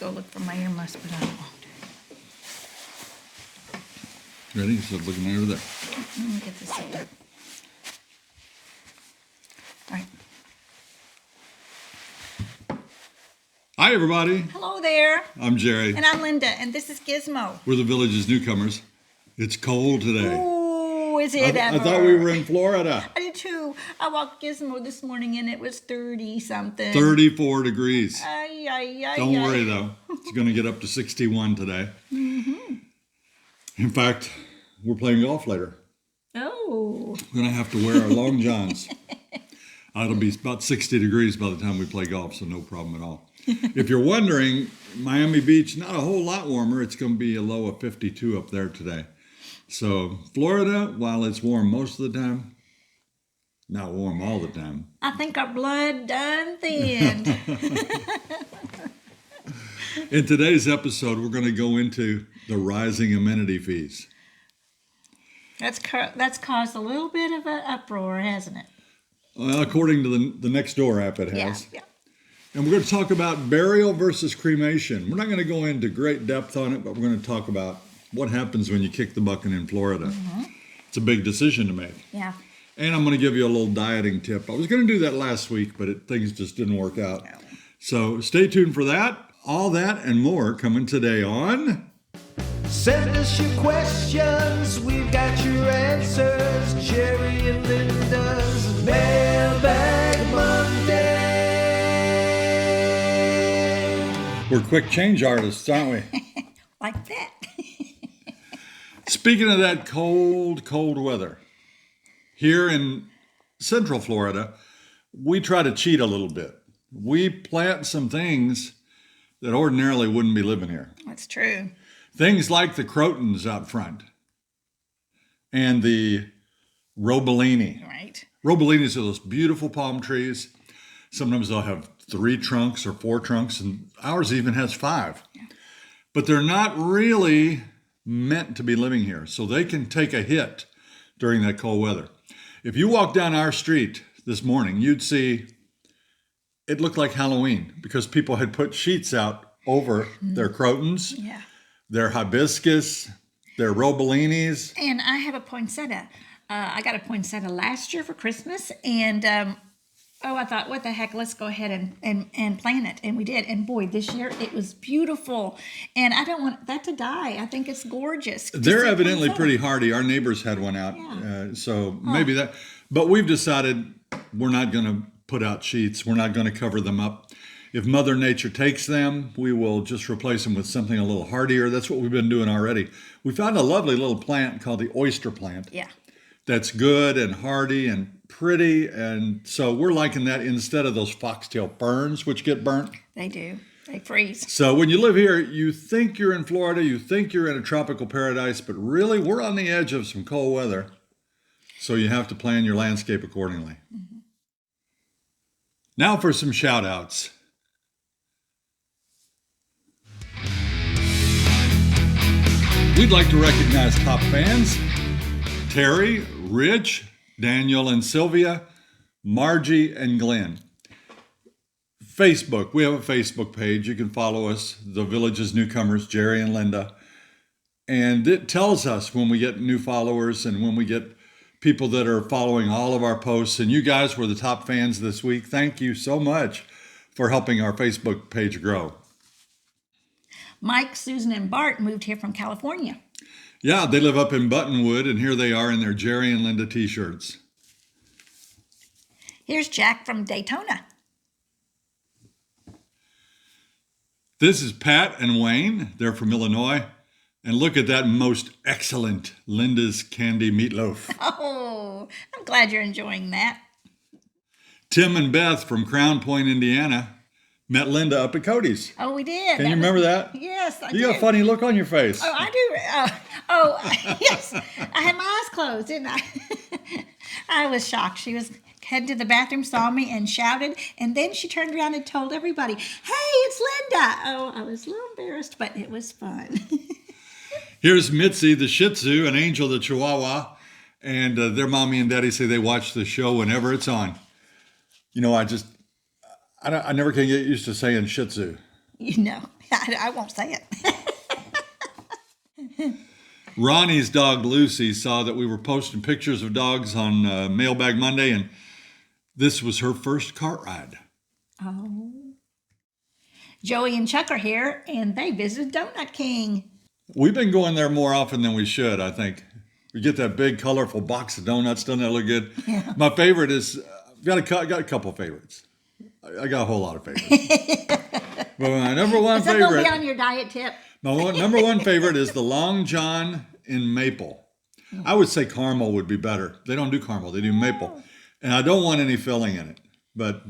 go look for my ear muffs, but I won't. Ready? So looking over there. Let me get this up. All right. Hi, everybody. Hello there. I'm Jerry. And I'm Linda, and this is Gizmo. We're the village's newcomers. It's cold today. Ooh, is it ever? I thought we were in Florida. I did too. I walked Gizmo this morning, and it was 30-something. 34 degrees. Ay, ay, ay, Don't ay. worry, though. It's going to get up to 61 today. Mm-hmm. In fact, we're playing golf later. Oh. We're going to have to wear our long johns. It'll be about 60 degrees by the time we play golf, so no problem at all. If you're wondering, Miami Beach, not a whole lot warmer. It's going to be a low of 52 up there today. So Florida, while it's warm most of the time, not warm all the time. I think our blood done thinned. In today's episode, we're going to go into the rising amenity fees. That's caused a little bit of an uproar, hasn't it? Well, according to the Next Door app, it has. Yeah. And we're going to talk about burial versus cremation. We're not going to go into great depth on it, but we're going to talk about what happens when you kick the bucket in Florida. Mm-hmm. It's a big decision to make. Yeah. And I'm going to give you a little dieting tip. I was going to do that last week, but things just didn't work out. No. So stay tuned for that. All that and more coming today on... Send us your questions, we've got your answers. Jerry and Linda's Mailbag Monday. We're quick change artists, aren't we? Like that. Speaking of that cold, cold weather, here in Central Florida, we try to cheat a little bit. We plant some things that ordinarily wouldn't be living here. That's true. Things like the crotons out front and the robellini. Right. Robellinis are those beautiful palm trees. Sometimes they'll have 3 trunks or 4 trunks, and ours even has 5. Yeah. But they're not really meant to be living here, so they can take a hit during that cold weather. If you walk down our street this morning, you'd see it looked like Halloween because people had put sheets out over their crotons. Yeah. Their hibiscus, their robellinis. And I have a poinsettia. I got a poinsettia last year for Christmas. And, I thought, what the heck, let's go ahead and plant it. And we did. And boy, this year it was beautiful. And I don't want that to die. I think it's gorgeous. They're evidently pretty hardy. Our neighbors had one out. Yeah. Maybe that. But we've decided we're not going to put out sheets. We're not going to cover them up. If Mother Nature takes them, we will just replace them with something a little hardier. That's what we've been doing already. We found a lovely little plant called the oyster plant. Yeah. That's good and hardy and pretty. And so we're liking that instead of those foxtail ferns, which get burnt. They do. They freeze. So when you live here, you think you're in Florida, you think you're in a tropical paradise, but really we're on the edge of some cold weather. So you have to plan your landscape accordingly. Mm-hmm. Now for some shout outs. We'd like to recognize top fans, Terry, Rich, Daniel and Sylvia, Margie and Glenn. Facebook, we have a Facebook page. You can follow us, The Village's Newcomers, Jerry and Linda. And it tells us when we get new followers and when we get people that are following all of our posts. And you guys were the top fans this week. Thank you so much for helping our Facebook page grow. Mike, Susan, and Bart moved here from California. Yeah, they live up in Buttonwood, and here they are in their Jerry and Linda t-shirts. Here's Jack from Daytona. This is Pat and Wayne. They're from Illinois. And look at that most excellent Linda's Candy Meatloaf. Oh, I'm glad you're enjoying that. Tim and Beth from Crown Point, Indiana. Met Linda up at Cody's. Oh, we did. Can you remember that? Yes, I did. You got a funny look on your face. Oh, I do. Yes. I had my eyes closed, didn't I? I was shocked. She was headed to the bathroom, saw me, and shouted. And then she turned around and told everybody, "Hey, it's Linda." Oh, I was a little embarrassed, but it was fun. Here's Mitzi, the Shih Tzu, and Angel, the Chihuahua. And their mommy and daddy say they watch the show whenever it's on. You know, I never can get used to saying Shih Tzu. You know, I won't say it. Ronnie's dog Lucy saw that we were posting pictures of dogs on Mailbag Monday, and this was her first cart ride. Oh. Joey and Chuck are here, and they visited Donut King. We've been going there more often than we should, I think. We get that big, colorful box of donuts. Doesn't that look good? Yeah. My favorite is, got a couple of favorites. I got a whole lot of favorites. But my number one Is that going to favorite, be on your diet tip? number one favorite is the Long John in maple. I would say caramel would be better. They don't do caramel. They do maple. And I don't want any filling in it. But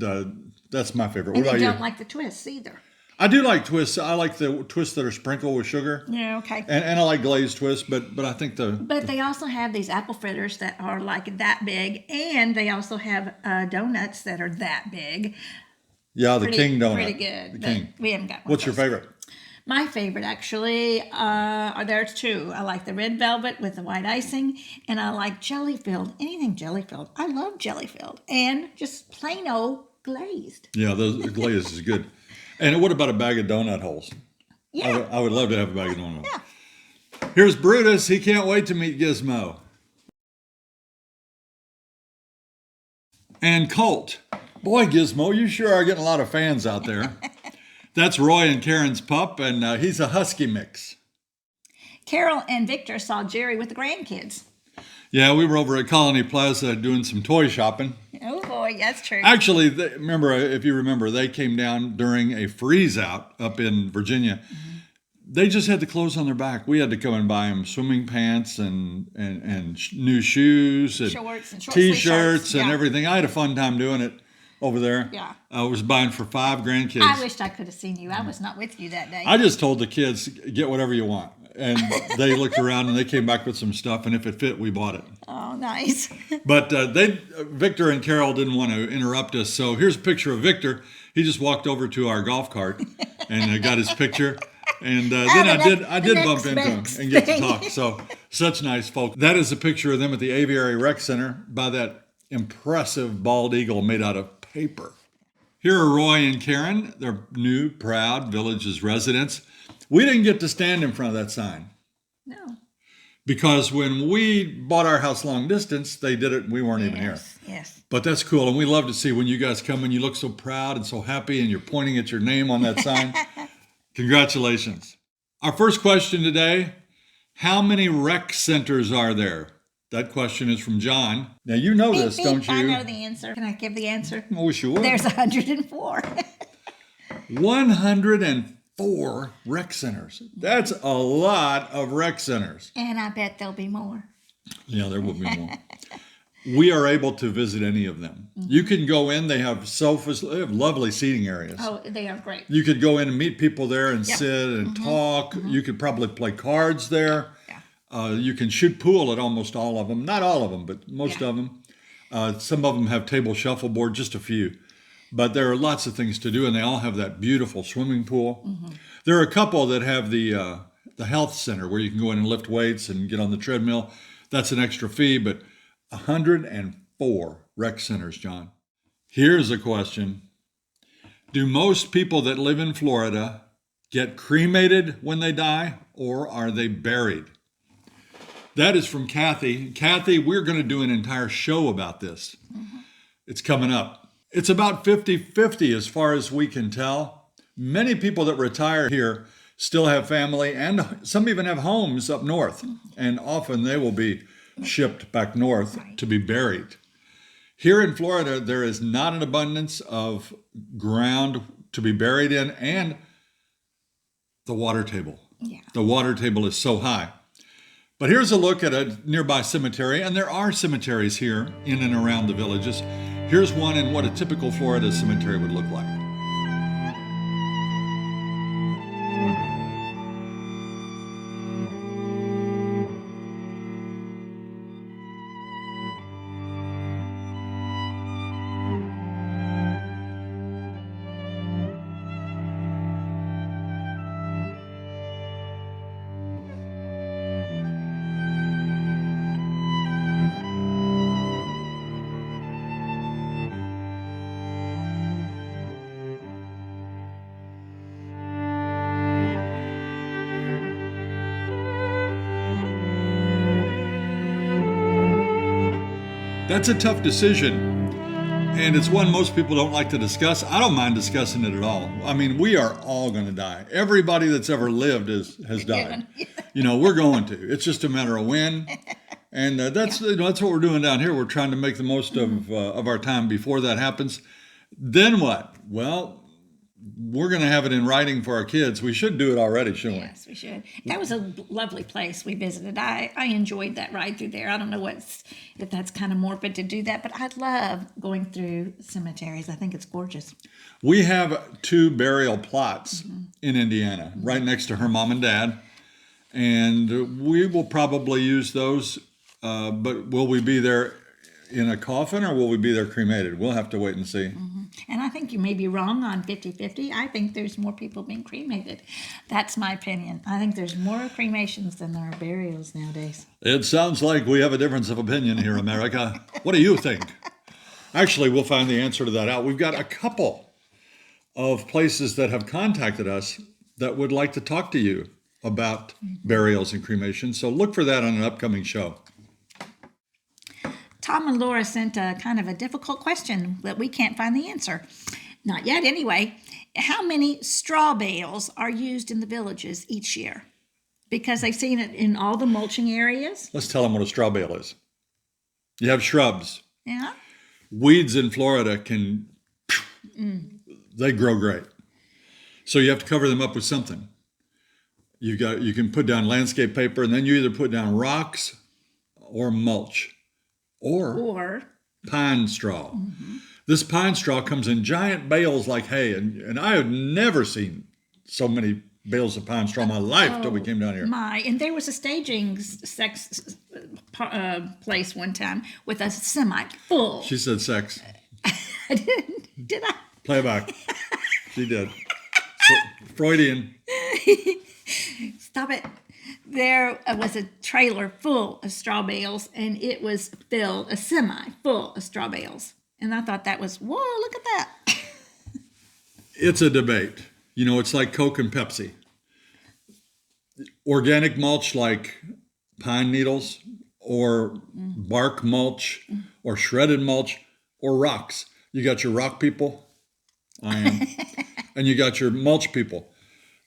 that's my favorite. And What they about don't you? like the twists either. I do like twists. I like the twists that are sprinkled with sugar. Yeah, okay. And I like glazed twists, but I think But they also have these apple fritters that are like that big, and they also have donuts that are that big. the King donut. Pretty good. The but King. We haven't got one. What's of your those. favorite? My favorite, actually, there's two. I like the red velvet with the white icing, and I like jelly filled. Anything jelly filled. I love jelly filled, and just plain old glazed. Yeah, the glaze is good. And what about a bag of donut holes? Yeah. I would love to have a bag of donut holes. Yeah. Here's Brutus. He can't wait to meet Gizmo. And Colt. Boy, Gizmo, you sure are getting a lot of fans out there. That's Roy and Karen's pup, and he's a husky mix. Carol and Victor saw Jerry with the grandkids. Yeah, we were over at Colony Plaza doing some toy shopping. Oh boy, that's true. Actually, if you remember, they came down during a freeze out up in Virginia. Mm-hmm. They just had the clothes on their back. We had to come and buy them swimming pants and new shoes and Shorts and short sleeve T-shirts shirts. and Yeah. everything. I had a fun time doing it over there. Yeah. I was buying for 5 grandkids. I wished I could have seen you. I was not with you that day. I just told the kids, get whatever you want. And they looked around and they came back with some stuff. And if it fit, we bought it. Oh, nice. But Victor and Carol didn't want to interrupt us. So here's a picture of Victor. He just walked over to our golf cart and got his picture. And then I did bump into him and get to talk. So such nice folk. That is a picture of them at the Aviary Rec Center by that impressive bald eagle made out of paper. Here are Roy and Karen. They're new, proud Villages residents. We didn't get to stand in front of that sign. No. Because when we bought our house long distance, they did it and we weren't even here. Yes. But that's cool. And we love to see when you guys come and you look so proud and so happy and you're pointing at your name on that sign. Congratulations. Our first question today, how many rec centers are there? That question is from John. Now you know this, don't you? I know the answer. Can I give the answer? I wish you would. There's 104. 104 rec centers. That's a lot of rec centers. And I bet there'll be more. Yeah, there will be more. We are able to visit any of them. Mm-hmm. You can go in. They have sofas. They have lovely seating areas. Oh, they are great. You could go in and meet people there and Yep. sit and talk. Mm-hmm. You could probably play cards there. Yeah. You can shoot pool at almost all of them. Not all of them, but most of them. Some of them have table shuffleboard, just a few. But there are lots of things to do, and they all have that beautiful swimming pool. Mm-hmm. There are a couple that have the health center where you can go in and lift weights and get on the treadmill. That's an extra fee, but 104 rec centers, John. Here's a question. Do most people that live in Florida get cremated when they die, or are they buried? That is from Kathy. Kathy, we're going to do an entire show about this. Mm-hmm. It's coming up. It's about 50-50 as far as we can tell. Many people that retire here still have family, and some even have homes up north. Mm-hmm. And often they will be shipped back north to be buried. Here in Florida, there is not an abundance of ground to be buried in, and the water table. Yeah. The water table is so high. But here's a look at a nearby cemetery, and there are cemeteries here in and around the Villages. Here's one in what a typical Florida cemetery would look like. That's a tough decision. And it's one most people don't like to discuss. I don't mind discussing it at all. I mean, we are all going to die. Everybody that's ever lived has died. We're going to. It's just a matter of when. And that's what we're doing down here. We're trying to make the most of our time before that happens. Then what? Well, we're going to have it in writing for our kids. We should do it already, shouldn't we? Yes, we should. That was a lovely place we visited. I enjoyed that ride through there. I don't know if that's kind of morbid to do that, but I love going through cemeteries. I think it's gorgeous. We have 2 burial plots in Indiana, right next to her mom and dad. And we will probably use those, but will we be there in a coffin or will we be there cremated? We'll have to wait and see. And I think you may be wrong on 50-50. I think there's more people being cremated. That's my opinion. I think there's more cremations than there are burials nowadays. It sounds like we have a difference of opinion here, America. What do you think? Actually, we'll find the answer to that out. We've got a couple of places that have contacted us that would like to talk to you about burials and cremation. So look for that on an upcoming show. Tom and Laura sent a kind of a difficult question that we can't find the answer. Not yet, anyway. How many straw bales are used in the villages each year? Because they've seen it in all the mulching areas. Let's tell them what a straw bale is. You have shrubs. Yeah. Weeds in Florida they grow great. So you have to cover them up with something. You can put down landscape paper, and then you either put down rocks or mulch. Or pine straw. This pine straw comes in giant bales like hay, and I had never seen so many bales of pine straw in my life till we came down here. And there was a staging place one time with a semi full. She said sex. I didn't, did I? Play it back. She did. Freudian. Stop it. There was a trailer full of straw bales, and it was filled, a semi full of straw bales. And I thought that was, whoa, look at that. It's a debate. It's like Coke and Pepsi. Organic mulch like pine needles or bark mulch or shredded mulch or rocks. You got your rock people, I am, and you got your mulch people.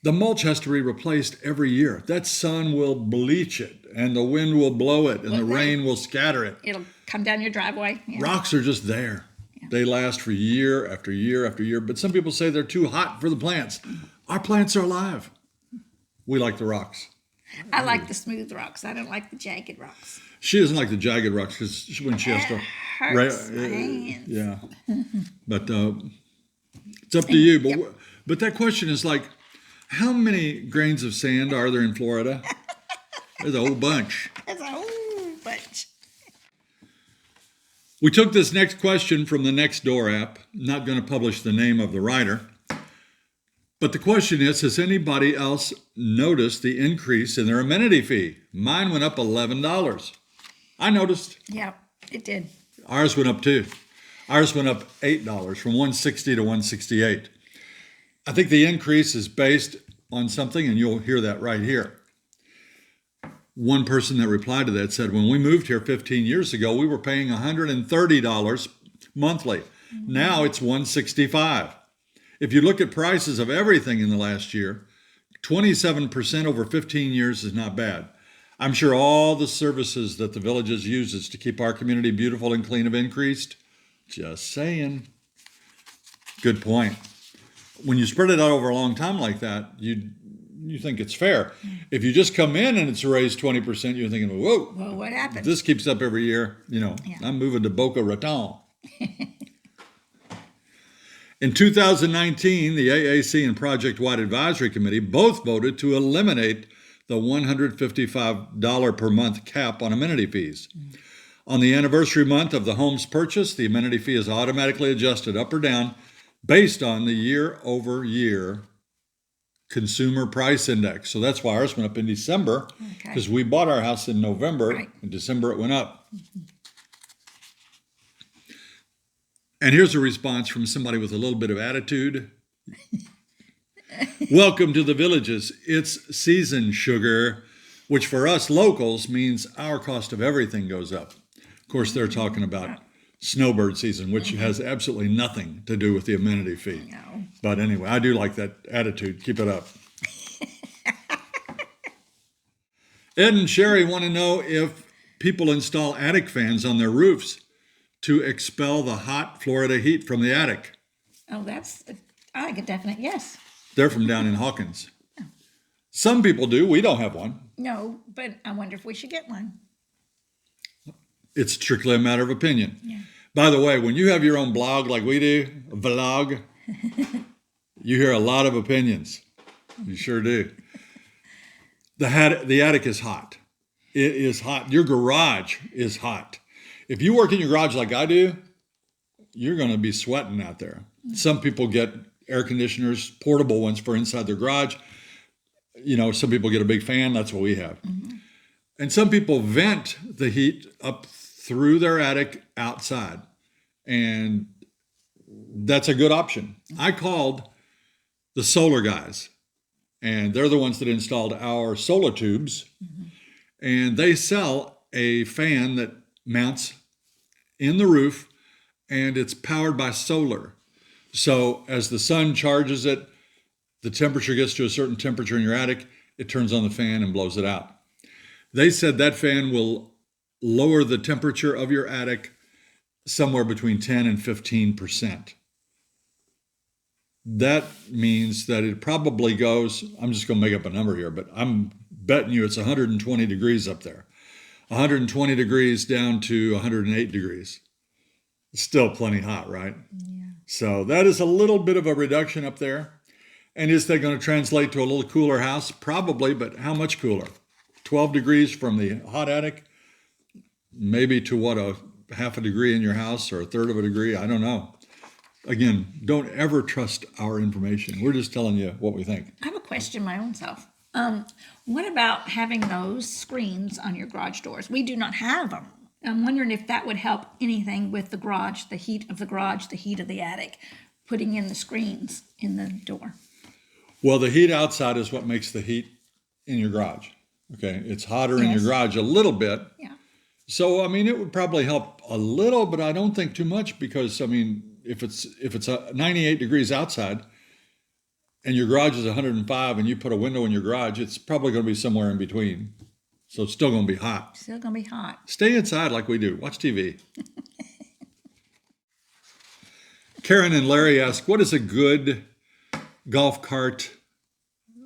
The mulch has to be replaced every year. That sun will bleach it, and the wind will blow it, and the rain will scatter it. It'll come down your driveway. Yeah. Rocks are just there. Yeah. They last for year after year after year, but some people say they're too hot for the plants. Our plants are alive. We like the rocks. I like the smooth rocks. I don't like the jagged rocks. She doesn't like the jagged rocks because when she has to... hurts my hands. Yeah. But it's up to you. But that question is like, how many grains of sand are there in Florida? There's a whole bunch. There's a whole bunch. We took this next question from the Nextdoor app. Not going to publish the name of the writer. But the question is, has anybody else noticed the increase in their amenity fee? Mine went up $11. I noticed. Yeah, it did. Ours went up too. Ours went up $8 from $160 to $168. I think the increase is based on something, and you'll hear that right here. One person that replied to that said, when we moved here 15 years ago, we were paying $130 monthly. Now it's $165. If you look at prices of everything in the last year, 27% over 15 years is not bad. I'm sure all the services that the villages uses to keep our community beautiful and clean have increased. Just saying. Good point. When you spread it out over a long time like that, you think it's fair. If you just come in and it's raised 20%, you're thinking, whoa, well, what happened? This keeps up every year. I'm moving to Boca Raton. In 2019, the AAC and Project Wide Advisory Committee both voted to eliminate the $155 per month cap on amenity fees. On the anniversary month of the home's purchase, the amenity fee is automatically adjusted up or down based on the year-over-year consumer price index. So that's why ours went up in December, because we bought our house in November. Right. In December it went up. And here's a response from somebody with a little bit of attitude. Welcome to the villages. It's season sugar, which for us locals means our cost of everything goes up. Of course, they're talking about Snowbird season, which has absolutely nothing to do with the amenity fee. No. But anyway, I do like that attitude. Keep it up. Ed and Sherry want to know if people install attic fans on their roofs to expel the hot Florida heat from the attic. Oh, that's, I like a definite yes. They're from down in Hawkins. Some people do. We don't have one. No, but I wonder if we should get one. It's strictly a matter of opinion. Yeah. By the way, when you have your own blog like we do, a vlog, you hear a lot of opinions. You sure do. The attic is hot. It is hot. Your garage is hot. If you work in your garage like I do, you're going to be sweating out there. Some people get air conditioners, portable ones for inside their garage. You know, some people get a big fan. That's what we have. Mm-hmm. And some people vent the heat up through their attic outside. And that's a good option. I called the solar guys, and they're the ones that installed our solar tubes. Mm-hmm. And they sell a fan that mounts in the roof, and it's powered by solar. So as the sun charges it, the temperature gets to a certain temperature in your attic, it turns on the fan and blows it out. They said that fan will lower the temperature of your attic somewhere between 10 and 15%. That means that it probably goes, I'm just going to make up a number here, but I'm betting you it's 120 degrees up there. 120 degrees down to 108 degrees. It's still plenty hot, right? Yeah. So that is a little bit of a reduction up there. And is that going to translate to a little cooler house? Probably, but how much cooler? 12 degrees from the hot attic? Maybe to what, a half a degree in your house or a third of a degree? I don't know. Again, don't ever trust our information. We're just telling you what we think. I have a question my own self. What about having those screens on your garage doors? We do not have them. I'm wondering if that would help anything with the garage, the heat of the garage, the heat of the attic, putting in the screens in the door. Well, the heat outside is what makes the heat in your garage. Okay, it's hotter in your garage a little bit. Yeah. So, I mean, it would probably help a little, but I don't think too much because, I mean, if it's 98 degrees outside and your garage is 105 and you put a window in your garage, it's probably going to be somewhere in between. So it's still going to be hot. Still going to be hot. Stay inside like we do. Watch TV. Karen and Larry ask, what is a good golf cart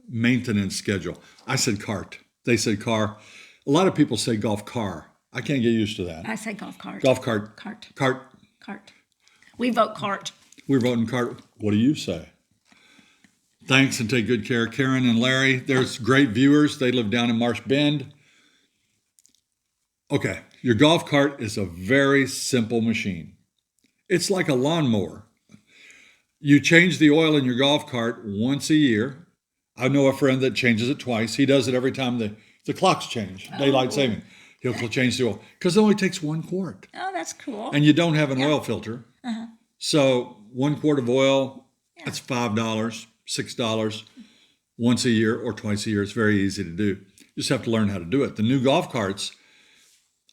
maintenance schedule? I said cart. They said car. A lot of people say golf car. I can't get used to that. I say golf cart. Golf cart. Cart. Cart. Cart. We vote cart. We're voting cart. What do you say? Thanks and take good care. Karen and Larry, there's great viewers. They live down in Marsh Bend. Okay, your golf cart is a very simple machine. It's like a lawnmower. You change the oil in your golf cart once a year. I know a friend that changes it twice. He does it every time the clocks change, daylight saving. He'll change the oil because it only takes 1 quart. Oh, that's cool. And you don't have an oil filter. Uh-huh. So 1 quart of oil, that's $5, $6 once a year or twice a year. It's very easy to do. You just have to learn how to do it. The new golf carts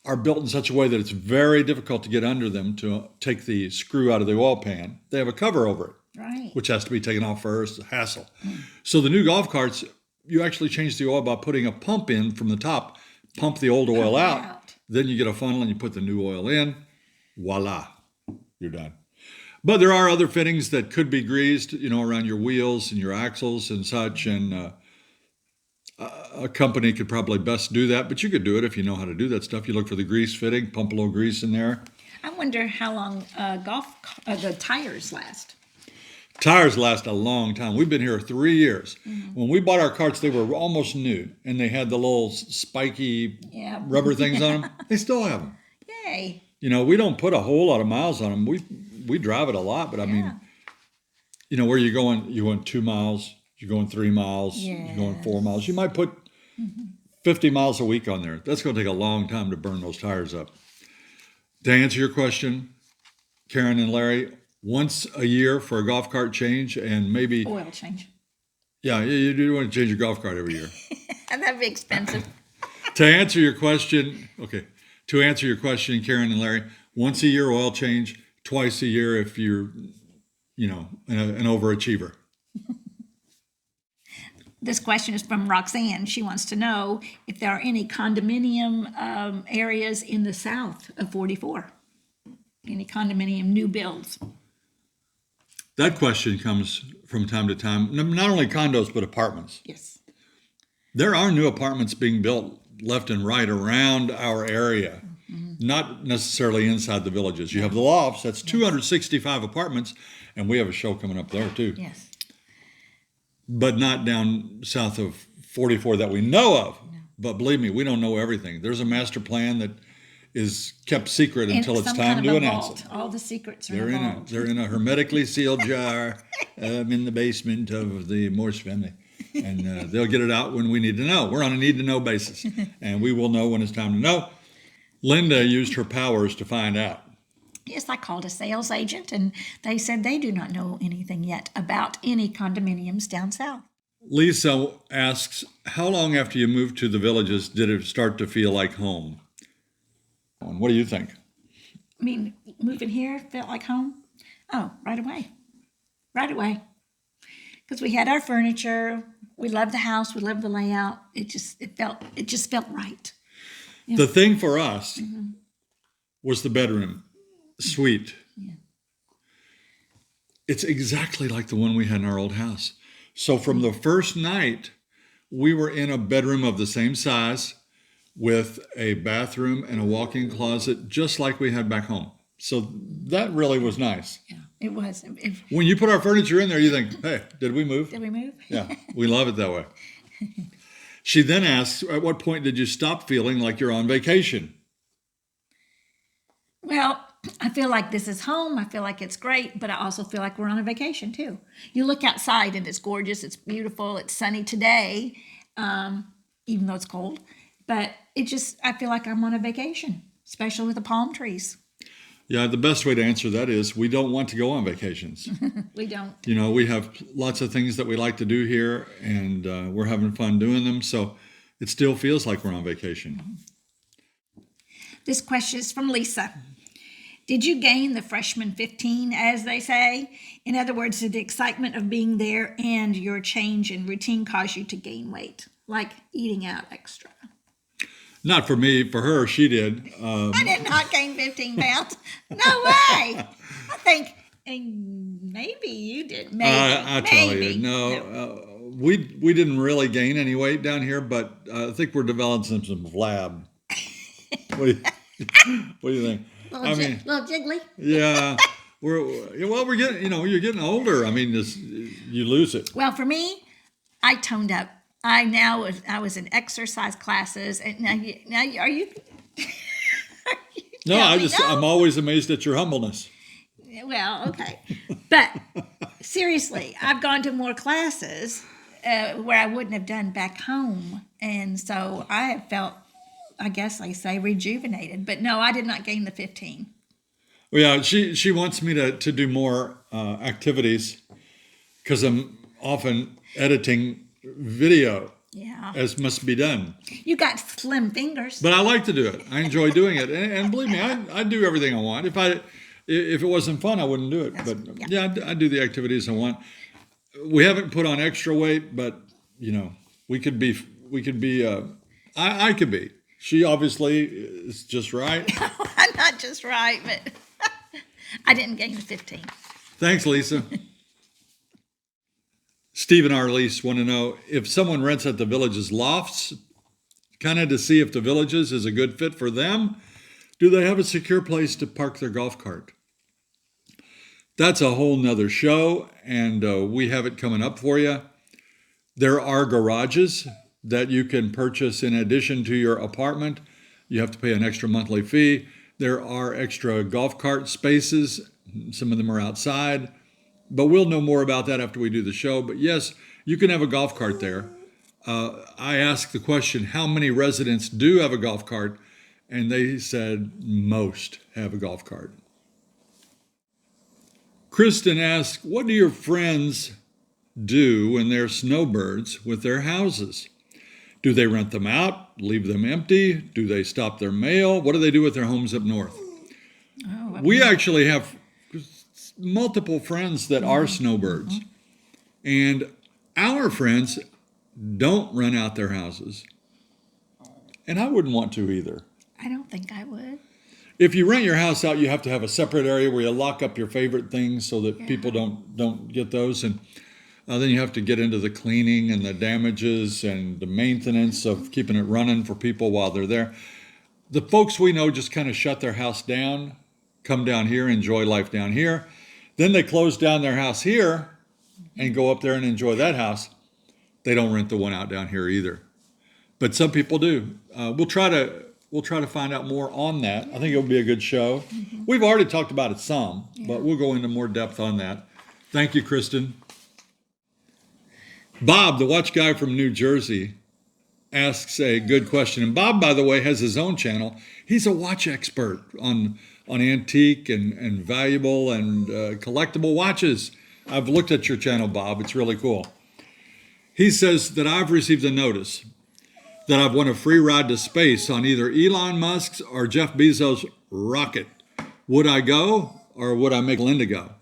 are built in such a way that it's very difficult to get under them to take the screw out of the oil pan. They have a cover over it, right, which has to be taken off first, a hassle. So the new golf carts, you actually change the oil by putting a pump in from the top, pump the old oil out. Then you get a funnel and you put the new oil in. Voila, you're done. But there are other fittings that could be greased, around your wheels and your axles and such. And a company could probably best do that, but you could do it if you know how to do that stuff. You look for the grease fitting, pump a little grease in there. I wonder how long the tires last. Tires last a long time. We've been here 3 years. Mm-hmm. When we bought our carts, they were almost new, and they had the little spiky rubber things on them. They still have them. Yay. We don't put a whole lot of miles on them. We drive it a lot, but I mean, where you're going 2 miles, you're going 3 miles, you're going 4 miles. You might put 50 miles a week on there. That's going to take a long time to burn those tires up. To answer your question, Karen and Larry, once a year for a golf cart change and maybe oil change. Yeah, you do want to change your golf cart every year. And that'd be expensive. To answer your question, to answer your question, Karen and Larry, once a year oil change, twice a year if you're, an overachiever. This question is from Roxanne. She wants to know if there are any condominium areas in the south of 44. Any condominium new builds? That question comes from time to time, not only condos, but apartments. Yes. There are new apartments being built left and right around our area, not necessarily inside the villages. You have the lofts, that's 265 apartments, and we have a show coming up there too. Yes. But not down south of 44 that we know of. No. But believe me, we don't know everything. There's a master plan that is kept secret until it's time to announce it. All the secrets are They're in a hermetically sealed jar in the basement of the Morse family. And they'll get it out when we need to know. We're on a need-to-know basis. And we will know when it's time to know. Linda used her powers to find out. Yes, I called a sales agent, and they said they do not know anything yet about any condominiums down south. Lisa asks, how long after you moved to the villages did it start to feel like home? What do you think? I mean, moving here felt like home? Oh, right away. Right away. Because we had our furniture, we loved the house, we loved the layout. It just felt right. Yeah. The thing for us was the bedroom suite. Yeah. It's exactly like the one we had in our old house. So from the first night, we were in a bedroom of the same size with a bathroom and a walk-in closet, just like we had back home. So that really was nice. Yeah, it was. When you put our furniture in there, you think, hey, did we move? Did we move? Yeah, we love it that way. She then asks, at what point did you stop feeling like you're on vacation? Well, I feel like this is home. I feel like it's great, but I also feel like we're on a vacation too. You look outside and it's gorgeous. It's beautiful. It's sunny today, even though it's cold. But I feel like I'm on a vacation, especially with the palm trees. Yeah, the best way to answer that is we don't want to go on vacations. We don't. We have lots of things that we like to do here, and we're having fun doing them. So it still feels like we're on vacation. This question is from Lisa. Did you gain the freshman 15, as they say? In other words, did the excitement of being there and your change in routine cause you to gain weight, like eating out extra? Not for me. For her, she did. I did not gain 15 pounds. No way. I think maybe you did. Maybe. I tell you, no. We didn't really gain any weight down here, but I think we're developing some flab. What do you think? Little jiggly. Yeah. We're getting, you're getting older. I mean, you lose it. Well, for me, I toned up. I was in exercise classes, and now are you? No, I'm always amazed at your humbleness. Well, okay, but seriously, I've gone to more classes where I wouldn't have done back home, and so I have felt, I guess I say, rejuvenated. But no, I did not gain the 15. Well, yeah, she wants me to do more activities because I'm often editing video, as must be done. You got slim fingers. But I like to do it. I enjoy doing it, and believe me, I do everything I want. If it wasn't fun, I wouldn't do it. But I do the activities I want. We haven't put on extra weight, but we could be. I could be. She obviously is just right. No, I'm not just right, but I didn't gain the 15. Thanks, Lisa. Steve and Arlise want to know if someone rents at the Villages lofts, kind of to see if the Villages is a good fit for them. Do they have a secure place to park their golf cart? That's a whole nother show, and we have it coming up for you. There are garages that you can purchase in addition to your apartment. You have to pay an extra monthly fee. There are extra golf cart spaces. Some of them are outside. But we'll know more about that after we do the show. But yes, you can have a golf cart there. I asked the question, how many residents do have a golf cart? And they said most have a golf cart. Kristen asked, what do your friends do when they're snowbirds with their houses? Do they rent them out, leave them empty? Do they stop their mail? What do they do with their homes up north? We actually have multiple friends that are snowbirds. And our friends don't rent out their houses. And I wouldn't want to either. I don't think I would. If you rent your house out, you have to have a separate area where you lock up your favorite things so that people don't get those. And then you have to get into the cleaning and the damages and the maintenance of keeping it running for people while they're there. The folks we know just kind of shut their house down, come down here, enjoy life down here. Then they close down their house here and go up there and enjoy that house. They don't rent the one out down here either. But some people do. We'll try to find out more on that. I think it'll be a good show. We've already talked about it some, but we'll go into more depth on that. Thank you, Kristen. Bob, the watch guy from New Jersey, asks a good question. And Bob, by the way, has his own channel. He's a watch expert on antique and valuable and collectible watches. I've looked at your channel, Bob. It's really cool. He says that I've received a notice that I've won a free ride to space on either Elon Musk's or Jeff Bezos' rocket. Would I go or would I make Linda go?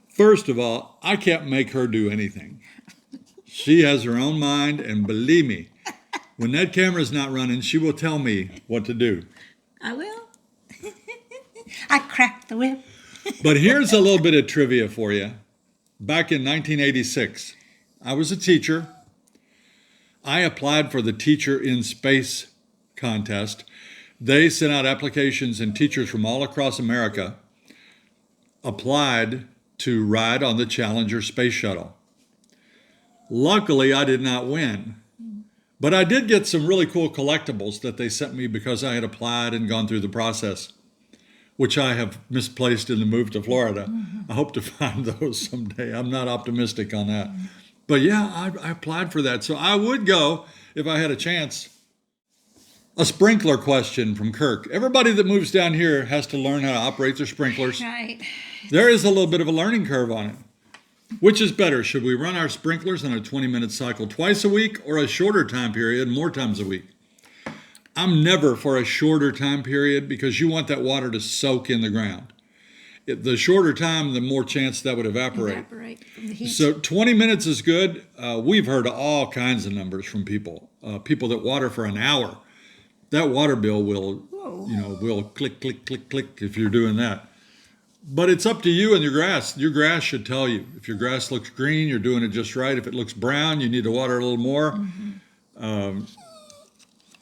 First of all, I can't make her do anything. She has her own mind, and believe me, when that camera's not running, she will tell me what to do. I will. I cracked the whip. But here's a little bit of trivia for you. Back in 1986, I was a teacher. I applied for the Teacher in Space contest. They sent out applications, and teachers from all across America applied to ride on the Challenger space shuttle. Luckily, I did not win, but I did get some really cool collectibles that they sent me because I had applied and gone through the process, which I have misplaced in the move to Florida. I hope to find those someday. I'm not optimistic on that. But yeah, I applied for that. So I would go if I had a chance. A sprinkler question from Kirk. Everybody that moves down here has to learn how to operate their sprinklers. Right. There is a little bit of a learning curve on it. Which is better? Should we run our sprinklers on a 20-minute cycle twice a week or a shorter time period more times a week? I'm never for a shorter time period because you want that water to soak in the ground. The shorter time, the more chance that would evaporate From the heat. So 20 minutes is good. We've heard all kinds of numbers from people. People that water for an hour. That water bill will, will click, click, click, click if you're doing that. But it's up to you and your grass. Your grass should tell you. If your grass looks green, you're doing it just right. If it looks brown, you need to water a little more.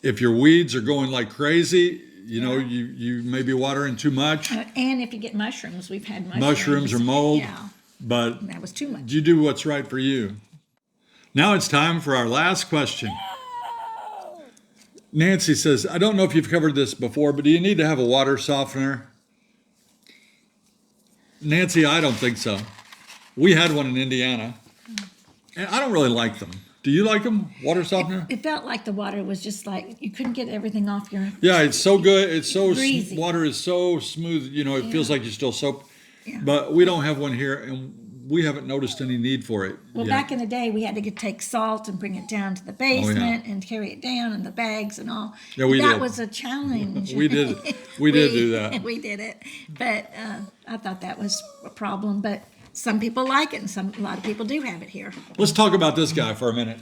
If your weeds are going like crazy, you may be watering too much. And if you get mushrooms, we've had mushrooms. Mushrooms or mold. Yeah, But that was too much. you do what's right for you. Now it's time for our last question. Nancy says, I don't know if you've covered this before, but do you need to have a water softener? Nancy, I don't think so. We had one in Indiana, and I don't really like them. Do you like them, water softener? It felt like the water was just like, you couldn't get everything off your... Yeah, it's so good. It's so Breezy. water is so smooth. It feels like you're still soap. Yeah. But we don't have one here, and we haven't noticed any need for it. Well, yet. back in the day, we had to take salt and bring it down to the basement and carry it down in the bags and all. Yeah, we that did. was a challenge. We did. We did do that. We did it. But I thought that was a problem. But some people like it, and a lot of people do have it here. Let's talk about this guy for a minute.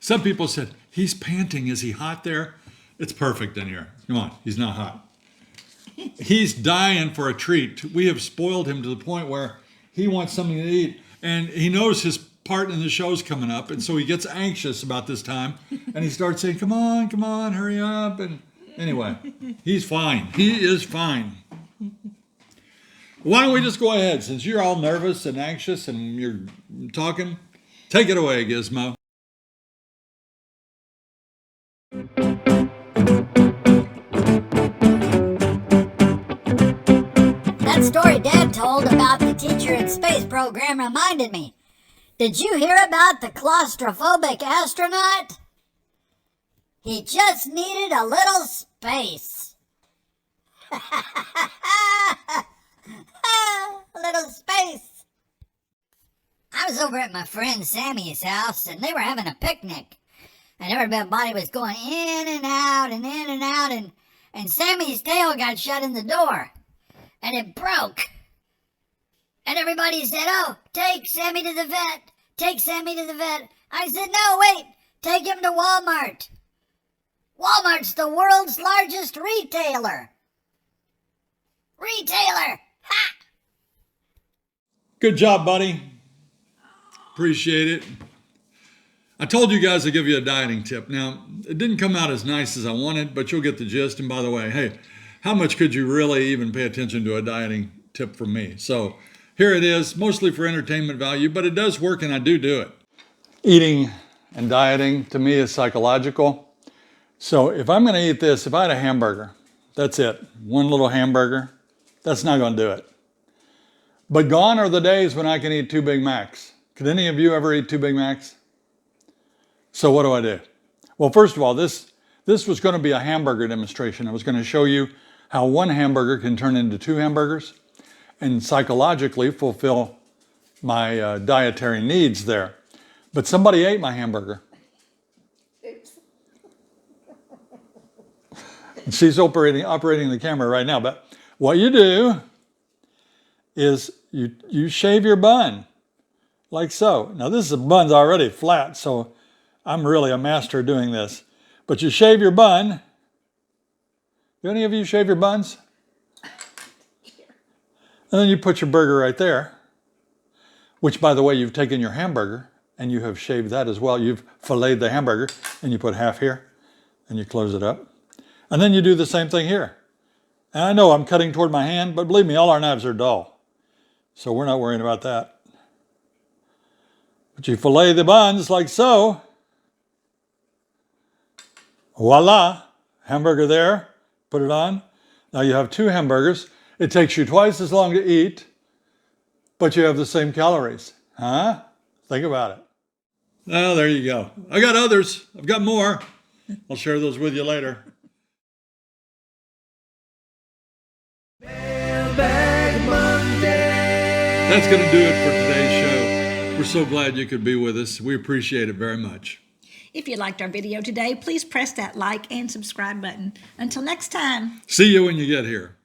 Some people said, he's panting. Is he hot there? It's perfect in here. Come on, he's not hot. He's dying for a treat. We have spoiled him to the point where he wants something to eat. And he knows his part in the show's coming up. And so he gets anxious about this time. And he starts saying, come on, hurry up. And anyway, he's fine. He is fine. Why don't we just go ahead? Since you're all nervous and anxious and you're talking, take it away, Gizmo. That story Dad told about the Teacher in Space program reminded me. Did you hear about the claustrophobic astronaut? He just needed a little space. A little space. I was over at my friend Sammy's house and they were having a picnic. and everybody was going in and out and in and out, and Sammy's tail got shut in the door, and it broke. And everybody said, "Oh, take Sammy to the vet. Take Sammy to the vet." I said, "No, wait. Take him to Walmart. Walmart's the world's largest retailer. Retailer! Ha!" Good job, buddy. Appreciate it. I told you guys to give you a dieting tip. Now, it didn't come out as nice as I wanted, but you'll get the gist. And by the way, hey, how much could you really even pay attention to a dieting tip from me? So here it is, mostly for entertainment value, but it does work and I do it. Eating and dieting to me is psychological. So if I'm going to eat this, if I had a hamburger, that's it. One little hamburger, that's not going to do it. But gone are the days when I can eat 2 Big Macs. Could any of you ever eat 2 Big Macs? So what do? Well, first of all, this was going to be a hamburger demonstration. I was going to show you how 1 hamburger can turn into 2 hamburgers and psychologically fulfill my dietary needs there. But somebody ate my hamburger. Oops. She's operating the camera right now. But what you do is you shave your bun like so. Now the bun's already flat, so I'm really a master at doing this. But you shave your bun. Do any of you shave your buns? And then you put your burger right there, which, by the way, you've taken your hamburger and you have shaved that as well. You've filleted the hamburger and you put half here and you close it up. And then you do the same thing here. And I know I'm cutting toward my hand, but believe me, all our knives are dull. So we're not worrying about that. But you fillet the buns like so. Voila, hamburger there, put it on. Now you have 2 hamburgers. It takes you twice as long to eat, but you have the same calories. Huh? Think about it. Well, there you go. I got others. I've got more. I'll share those with you later. Mailbag Monday. That's going to do it for today's show. We're so glad you could be with us. We appreciate it very much. If you liked our video today, please press that like and subscribe button. Until next time. See you when you get here.